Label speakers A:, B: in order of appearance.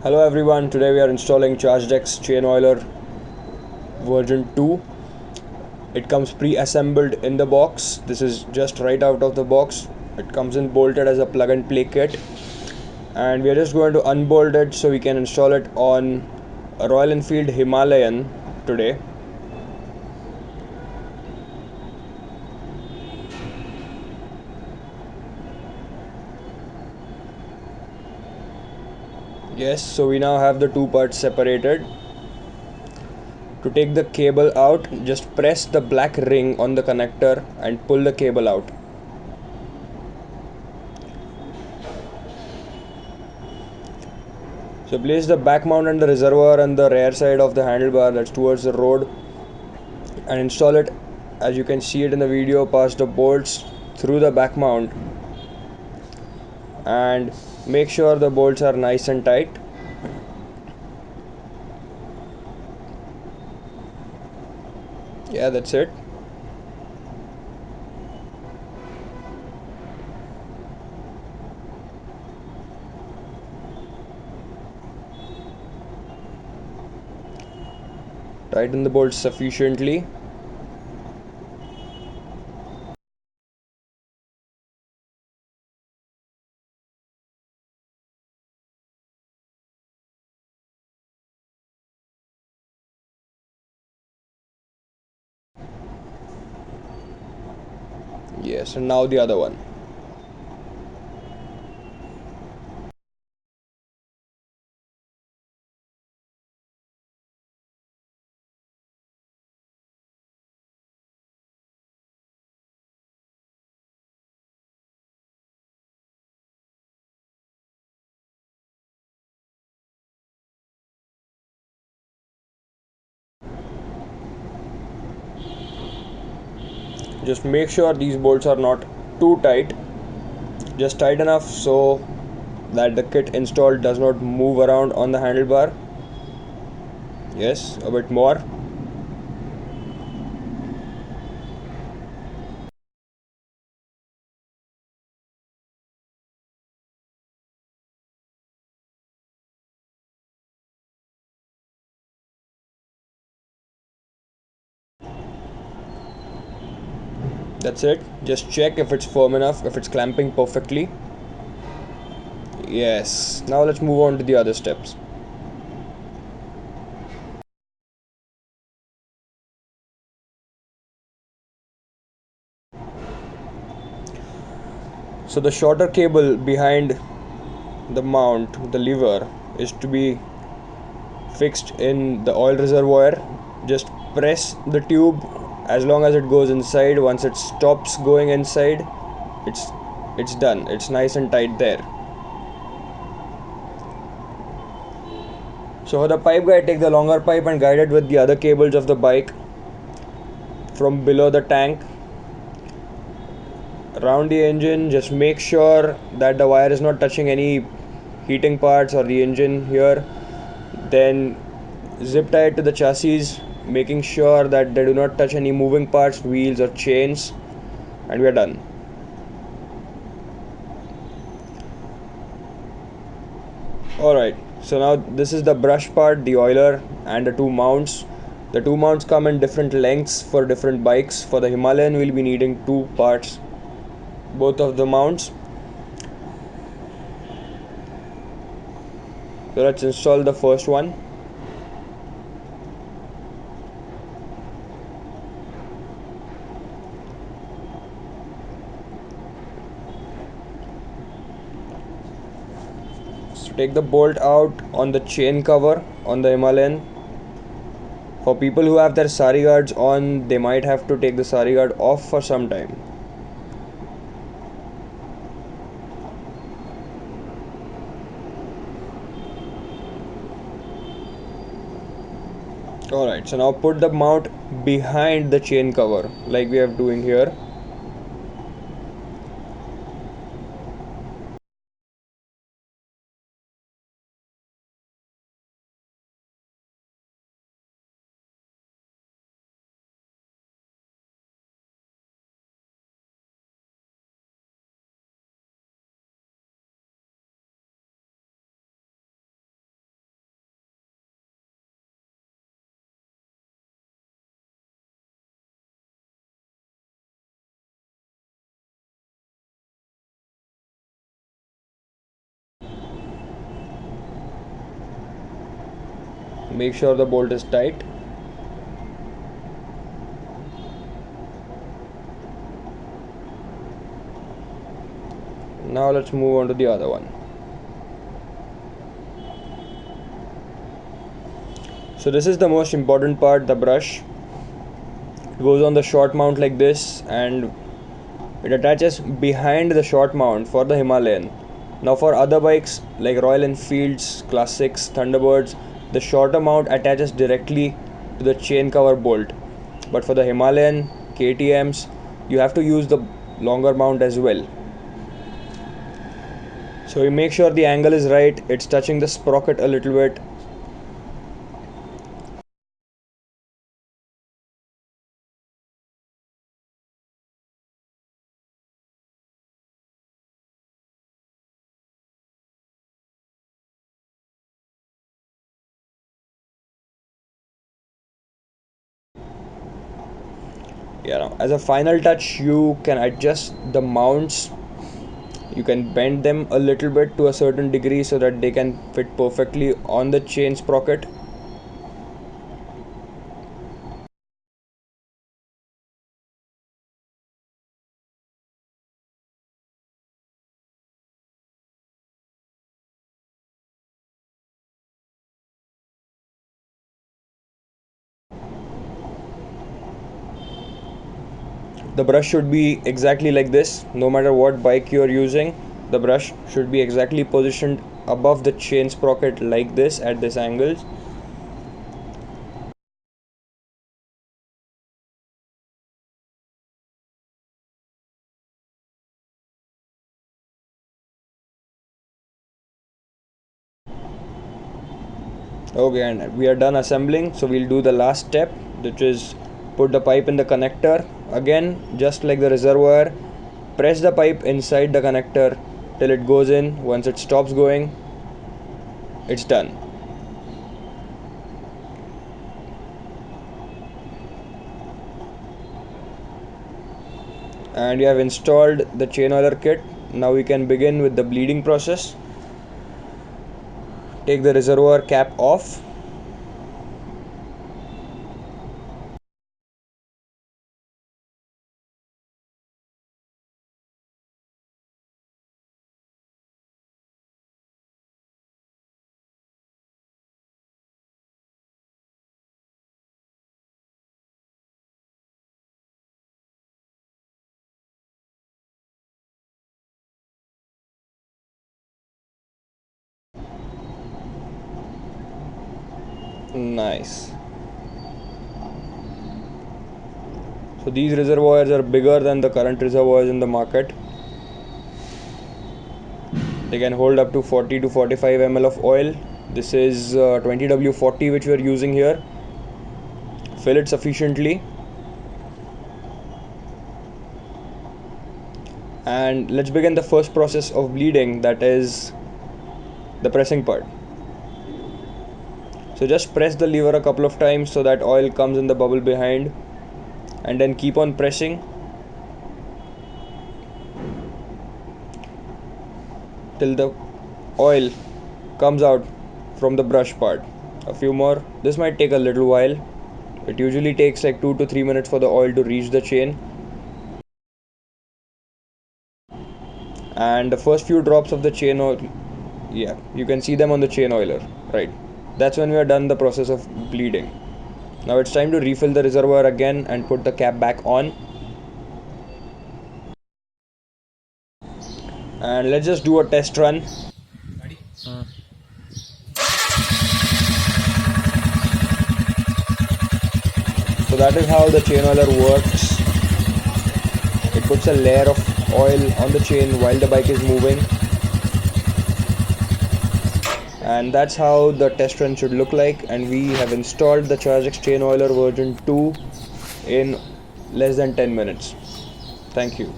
A: Hello everyone, today we are installing ChargeDex chain oiler version 2. It comes pre-assembled in the box. This is just right out of the box. It comes in bolted as a plug and play kit, and we are just going to unbolt it so we can install it on a Royal Enfield Himalayan today. Yes, so we now have the two parts separated. To take the cable out, just press the black ring on the connector and pull the cable out. So place the back mount and the reservoir on the rear side of the handlebar, that's towards the road, and install it as you can see it in the video. Pass the bolts through the back mount and make sure the bolts are nice and tight. Yeah, that's it. Tighten the bolts sufficiently. Yes, and now the other one. Just make sure these bolts are not too tight, just tight enough so that the kit installed does not move around on the handlebar. Yes, a bit more. That's it. Just check if it's firm enough, if it's clamping perfectly. Yes, now let's move on to the other steps. So the shorter cable behind the mount, the lever, is to be fixed in the oil reservoir. Just press the tube as long as it goes inside. Once it stops going inside, it's it's done. It's nice and tight there. So for the pipe guide, take the longer pipe and guide it with the other cables of the bike from below the tank around the engine. Just make sure that the wire is not touching any heating parts or the engine here. Then zip tie it to the chassis, making sure that they do not touch any moving parts, wheels or chains, and we are done. Alright, so now this is the brush part, the oiler and the two mounts. The two mounts come in different lengths for different bikes. For the Himalayan we'll be needing two parts, both of the mounts. So let's install the first one. So take the bolt out on the chain cover on the Himalayan. For people who have their sari guards on, they might have to take the sari guard off for some time. Alright, so now put the mount behind the chain cover like we are doing here. Make sure the bolt is tight. Now let's move on to the other one. So this is the most important part, the brush. It goes on the short mount like this, and it attaches behind the short mount for the Himalayan. Now for other bikes like Royal Enfields, Classics, Thunderbirds, the shorter mount attaches directly to the chain cover bolt. But for the Himalayan, KTMs, you have to use the longer mount as well. So you make sure the angle is right, it's touching the sprocket a little bit. Now, as a final touch, you can adjust the mounts. You can bend them a little bit to a certain degree so that they can fit perfectly on the chain sprocket. The brush should be exactly like this. No matter what bike you are using, the brush should be exactly positioned above the chain sprocket like this at this angle. Okay, and we are done assembling, so we'll do the last step, which is put the pipe in the connector. Again, just like the reservoir, press the pipe inside the connector till it goes in. Once it stops going, it's done. And you have installed the chain oiler kit. Now we can begin with the bleeding process. Take the reservoir cap off. Nice. So these reservoirs are bigger than the current reservoirs in the market. They can hold up to 40 to 45 ml of oil. This is 20W40 which we are using here. Fill it sufficiently. And let's begin the first process of bleeding, that is the pressing part. So just press the lever a couple of times so that oil comes in the bubble behind, and then keep on pressing till the oil comes out from the brush part. A few more. This might take a little while. It usually takes like 2 to 3 minutes for the oil to reach the chain. And the first few drops of the chain oil, yeah, you can see them on the chain oiler, right? That's when we are done the process of bleeding. Now it's time to refill the reservoir again and put the cap back on. And let's just do a test run. So that is how the chain oiler works. It puts a layer of oil on the chain while the bike is moving. And that's how the test run should look like. And we have installed the ChargeDex chain oiler version 2 in less than 10 minutes. Thank you.